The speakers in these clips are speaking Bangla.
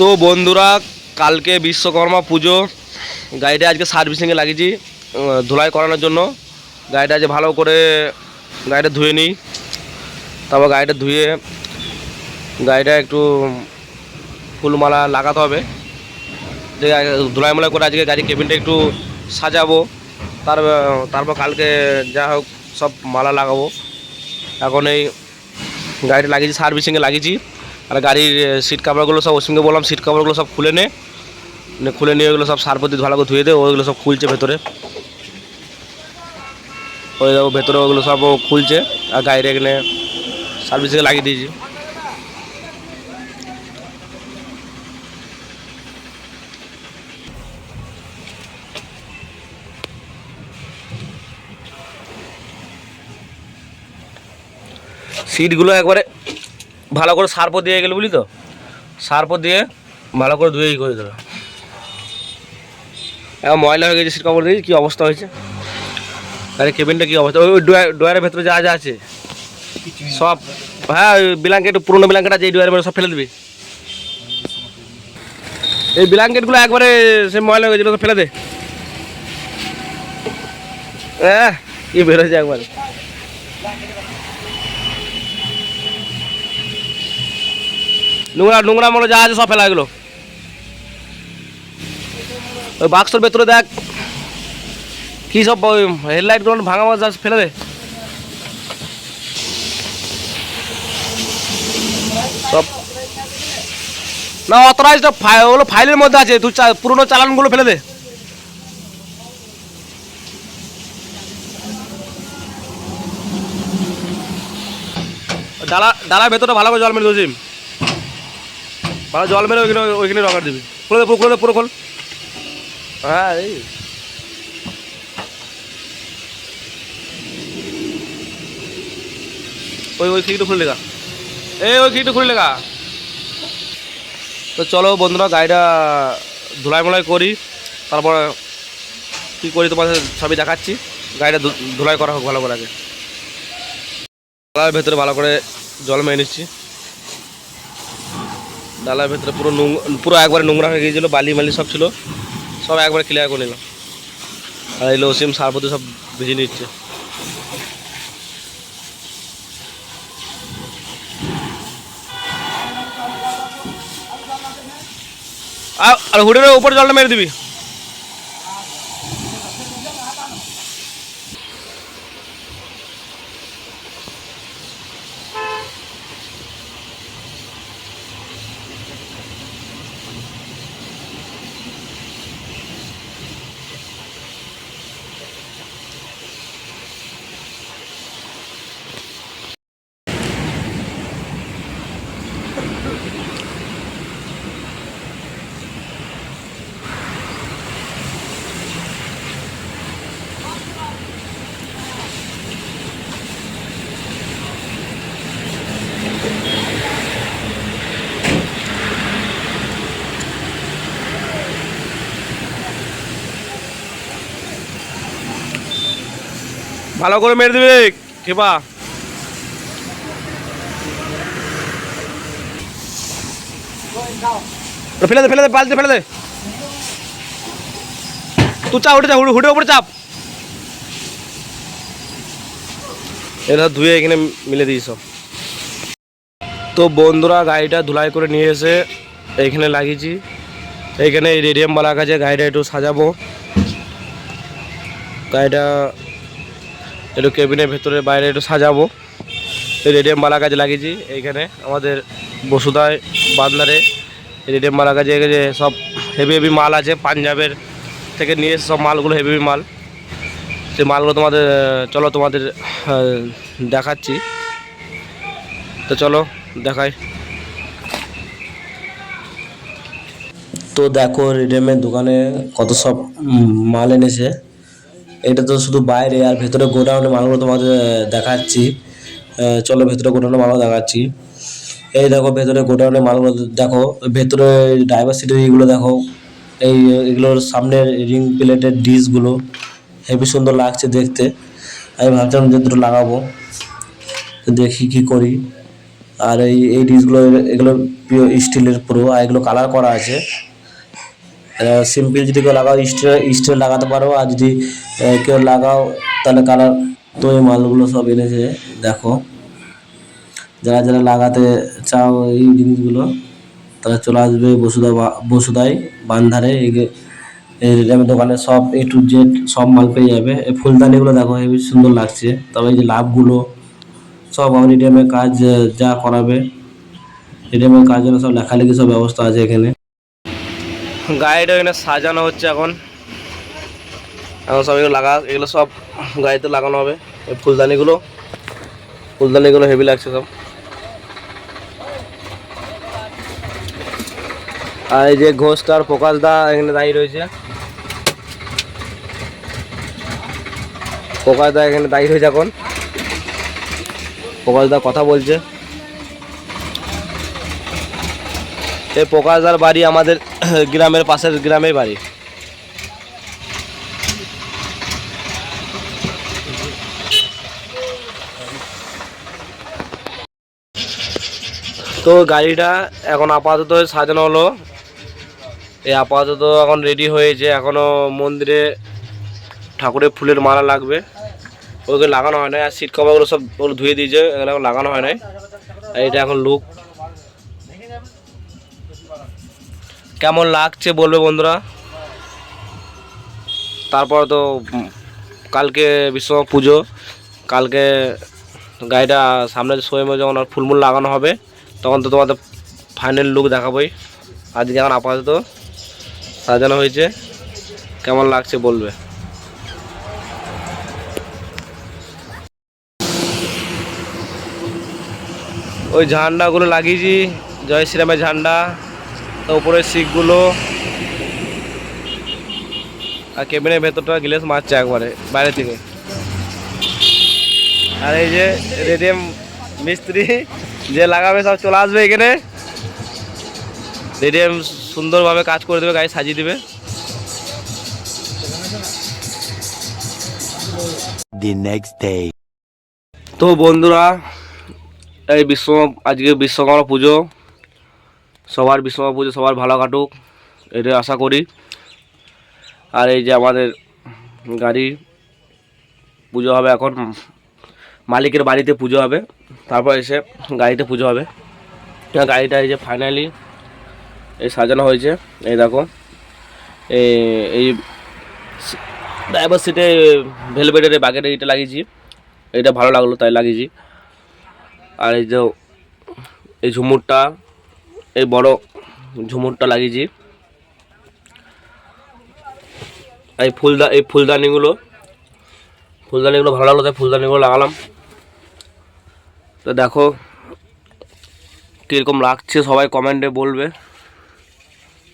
তো বন্ধুরা, কালকে বিশ্বকর্মা পুজো। গাড়িটা আজকে সার্ভিসিংয়ে লাগিয়েছি ধুলাই করানোর জন্য। গাড়িটা আজ ভালো করে গাড়িটা ধুয়ে নিই, তারপর গাড়িটা ধুয়ে গাড়িটা একটু ফুলমালা লাগাতে হবে। যে ধুলাই মালা করে আজকে গাড়ির কেবিনটা একটু সাজাবো। তারপর কালকে যা হোক সব মালা লাগাবো। এখন এই গাড়িটা লাগিয়েছি, সার্ভিসিংয়ে লাগিয়েছি। আর গাড়ির সিট কাভারগুলো সব ওর সঙ্গে বললাম সিট কাভারগুলো সব খুলে খুলে নিয়ে ওগুলো সব সারপতি ভালো করে ধুয়ে দে। ওইগুলো সব খুলছে ভেতরে, ওই দেখো ভেতরে ওগুলো সব খুলছে। আর গাড়িটা এখানে সার্ভিসিংয়ে লাগিয়ে দিয়েছি। সিটগুলো একবারে ভালো করে সার্প দিয়ে গেলে বুঝলি তো, সার্প দিয়ে ভালো করে ধুয়ে করে দেবে। এখন ময়লা হয়ে গেছে সিট কাপড় দিয়ে, কী অবস্থা হয়েছে। আরে কেবিনটা কী অবস্থা, ওই ড্রয়ারের ভেতরে যা যা আছে সব, হ্যাঁ ওই ব্ল্যাঙ্কেট, পুরোনো ব্ল্যাঙ্কেট আছে এই ড্রয়ারের ভেতরে সব ফেলে দিবি। এই ব্ল্যাঙ্কেটগুলো একবারে সে ময়লা হয়ে গেছিলো, তো ফেলে দে। হ্যাঁ কি বেরোচ্ছে একবারে। নোংরা নোংরা মনে যা আছে সব ফেলা এগুলো। ওই বাক্সর ভেতরে দেখ কী সব, ওই হেডলাইটগুলো ভাঙা মাছ ফেলে দে সব। না অথরাইজড ওগুলো ফাইলের মধ্যে আছে, তুই পুরোনো চালানগুলো ফেলে দে। ডালার ভেতরে ভালো করে জল মেরে দিয়েছি, ভালো জল মেরে ওইখানে রকার দিবি। খুলে দে, পুরো পুরো খোল। হ্যাঁ এই ওই খিড়িটা খুলে লেগা, ওই খিড়িটা খুলে লেগা। তো চলো বন্ধুরা, গাড়িটা ধুলাই মোলাই করি, তারপর কী করি তোমাদের সবই দেখাচ্ছি। গাড়িটা ধুলাই করা হোক ভালো করে আগে। ডালার ভেতরে ভালো করে জল মেরে নিচ্ছি। ডালার ভেতরে পুরো একবারে নোংরা হয়ে গিয়েছিলো, বালি মালি সব ছিল, সব একবারে ক্লিয়ার করে নিলাম। আর এই লসিম সারপতি সব ভিজিয়ে নিচ্ছে। আর হুডের উপর জলটা মেরে দিবি। ভালো করে মেরে দিবি খেপা। ফেলে দে পাল্টে ফেলে দে। তুই চা উঠে যা, হুডের উপরে চাপ। এটা ধুয়ে এখানে মিলে দিই সব। তো বন্ধুরা, গাড়িটা ধুলাই করে নিয়ে এসে এইখানে লাগিয়েছি। এইখানে রেডিয়াম বালা কাছে গাড়িটা একটু সাজাবো। গাড়িটা একটু কেবিনের ভেতরে বাইরে একটু সাজাবো। এই রেডিয়াম বালা কাজে লাগিয়েছি এইখানে আমাদের বসুধায় বান্দারে। রেডিয়াম বালা কাজে সব হেভি মাল আছে, পাঞ্জাবের থেকে নিয়ে এসে সব মালগুলো হেভি মাল। সেই মালগুলো চলো তোমাদের দেখাচ্ছি। তো চলো দেখাই। তো দেখো রেডিয়ামের দোকানে কত সব মাল এনেছে। এটা তো শুধু বাইরে, আর ভেতরে গোডাউনে মালগুলো তোমাদের দেখাচ্ছি। চলো ভেতরে গোডাউনে মালগুলো দেখাচ্ছি। এই দেখো ভেতরে গোডাউনে মালগুলো দেখো, ভেতরে ড্রাইভার সিটের এইগুলো দেখো। এগুলোর সামনে রিং প্লেটের ডিশগুলো হেবি সুন্দর লাগছে দেখতে। আমি ভাবছিলাম যে দুটো লাগাবো, দেখি কি করি। আর এই ডিশগুলো এগুলো পিওর স্টিলের পুরো, আর এগুলো কালার করা আছে। সিম্পল যদি কেউ লাগাও স্টিল লাগাতে পারো, আর যদি কেউ লাগাও তাহলে কালার। তো এই মালগুলো সব এনেছে দেখো, যারা যারা লাগাতে চাও এই জিনিসগুলো তারা চলে আসবে বসুধায় বান্ধারে। এই দোকানে সব A to Z সব মাল পেয়ে যাবে। এই ফুলদানিগুলো দেখো হেবি সুন্দর লাগছে। তবে এই যে লাভগুলো সব আমার রিডিয়ামের কাজ যা করাবে, রিডিয়ামের কাজ জন্য সব লেখালেখি সব ব্যবস্থা আছে এখানে। গাড়িটা এখানে সাজানো হচ্ছে এখন। এখন সব এগুলো এগুলো সব গাড়িতে লাগানো হবে। এই ফুলদানিগুলো হেভি লাগছে সব। আর এই যে ঘোষটার প্রকাশ দা এখানে দাঁড়িয়ে রয়েছে। প্রকাশ দা এখানে দাঁড়িয়ে রয়েছে এখন। প্রকাশ দা কথা বলছে। এই প্রকাশ দার বাড়ি আমাদের গ্রামের পাশের গ্রামেই বাড়ি। তো গাড়িটা এখন আপাতত সাজানো হলো। এই আপাতত এখন রেডি হয়েছে। এখনও মন্দিরে ঠাকুরের ফুলের মালা লাগবে, ওগুলো লাগানো হয় নাই। আর সিট কভারগুলো সব ওগুলো ধুয়ে দিয়েছে, এগুলো এখন লাগানো হয় নাই। আর এটা এখন লুক কেমন লাগছে বলবে বন্ধুরা। তারপর তো কালকে বিশ্বকর্মা পুজো, কালকে গাড়িটা সামনে শোয়ে যখন ফুলমুল লাগানো হবে তখন তো তোমাদের ফাইনাল লুক দেখাবোই। আজকে এখন আপাতত সাজানো হয়েছে, কেমন লাগছে বলবে। ওই ঝান্ডাগুলো লাগিয়েছি, জয় শ্রীরামের ঝান্ডা। তো উপরের শিখগুলো আর কেবিনের ভেতরটা গ্লেস মারছে একবারে বাইরে থেকে। আর এই যে রেডিয়াম মিস্ত্রি যে লাগাবে সব চলে আসবে এখানে। রেডিয়াম সুন্দরভাবে কাজ করে দেবে, গাড়ি সাজিয়ে দেবে। The next day. তো বন্ধুরা, এই আজকে বিশ্বকর্মা পুজো, সবার বিশ্বকর্মা পুজো সবার ভালো কাটুক এটা আশা করি। আর এই যে আমাদের গাড়ি পুজো হবে এখন, মালিকের বাড়িতে পুজো হবে, তারপর এসে গাড়িতে পুজো হবে। গাড়িটা এই যে ফাইনালি এই সাজানো হয়েছে। এই দেখো এই ড্রাইভার সিটে ভেলভেটের বাগের এইটা লাগিয়েছি, এটা ভালো লাগলো তাই লাগিয়েছি। আর এই যে এই ঝুমুরটা, এই বড় ঝুমুরটা লাগিয়েছি। এই ফুলদানিগুলো ভালো লাগলো তাই ফুলদানিগুলো লাগালাম। তো দেখো কীরকম লাগছে সবাই কমেন্টে বলবে,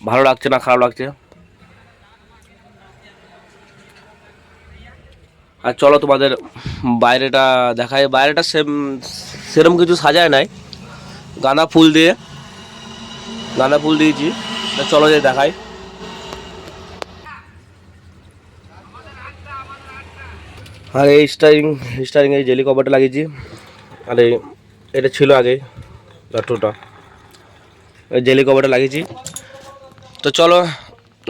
ভালো লাগছে না খারাপ লাগছে। আর চলো তোমাদের বাইরেটা দেখাই। বাইরেটা সেরকম কিছু সাজায় নাই, গাঁদা ফুল দিয়েছি। চলো যে দেখাই। আর এই স্টারিং এই জেলি কভারটা লাগিয়েছি। আর এটা ছিল আগে লাট্টুটা, এই জেলি কভারটা লাগিয়েছি। তো চলো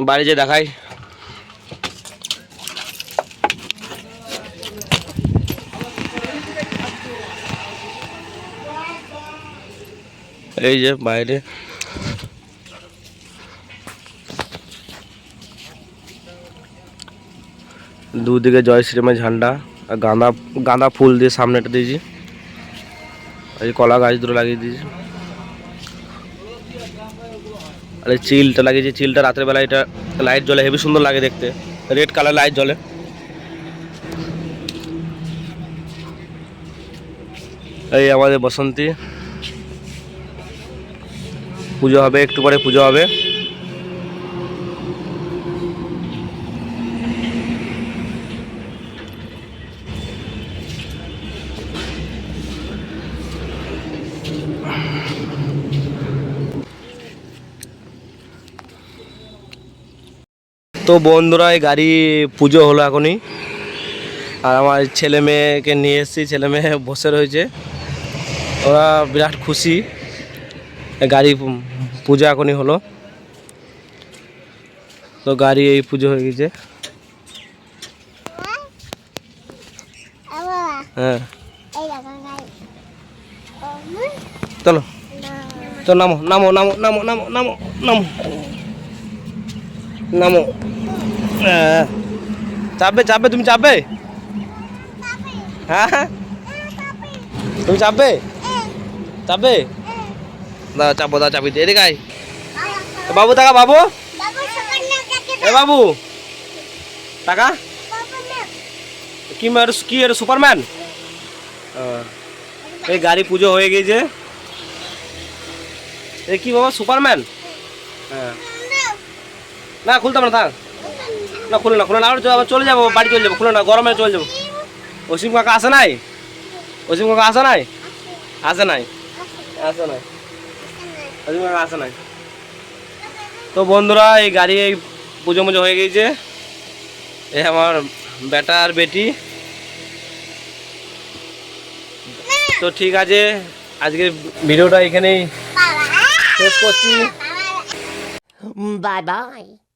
বাইরে যে দেখাই। এই যে বাইরে দুদিকে জয় শ্রীরামের ঝান্ডা আর গাঁদা ফুল দিয়ে সামনেটা দিয়েছি। এই কলা গাছ দুটো লাগিয়ে দিয়েছি। আর এই চিলটা লাগিয়েছি, চিলটা রাতের বেলা এটা লাইট জ্বলে হেবি সুন্দর লাগে দেখতে, রেড কালার লাইট জ্বলে। এই আমাদের বসন্তী পুজো হবে, একটু পরে পুজো হবে। তো বন্ধুরা, এই গাড়ি পুজো হলো এখনই। আর আমার ছেলে মেয়েকে নিয়ে এসেছি, ছেলে মেয়ে বসে রয়েছে। ওরা বিরাট খুশি। গাড়ি পূজা এখনই হলো, তো গাড়ি এই পুজো হয়ে গেছে। হ্যাঁ চলো চলো, নামো নামো নামো নামো নামো নামো নামো নামো। হ্যাঁ, চাপবে চাপবে, তুমি চাপবে? হ্যাঁ হ্যাঁ, তুমি চাপবে? চাপবে? দাদা চাপো, দাদা চাপি দিয়ে এদিকে আয়। বাবু টাকা, বাবু এ বাবু টাকা কি কি এর সুপারম্যান? এই গাড়ি পুজো হয়ে গেছে। এ কি বাবা, সুপারম্যান? হ্যাঁ, না খুলতাম না, থাক না, খুলে না, খুলে না, আবার চলে যাবো, বাড়ি চলে যাবো, খুলে না, গরমে চলে যাবো। অসীম কাকা আসে নাই? অসীম কাকা আসে নাই? আসে নাই? আসে নাই? অসীম কাকা আসে নাই? তো বন্ধুরা, এই গাড়ি এই পুজো মুজো হয়ে গেছে। এই আমার বেটা আর বেটি। তো ঠিক আছে, আজকে ভিডিওটা এখানেই শেষ করছি। Bye bye.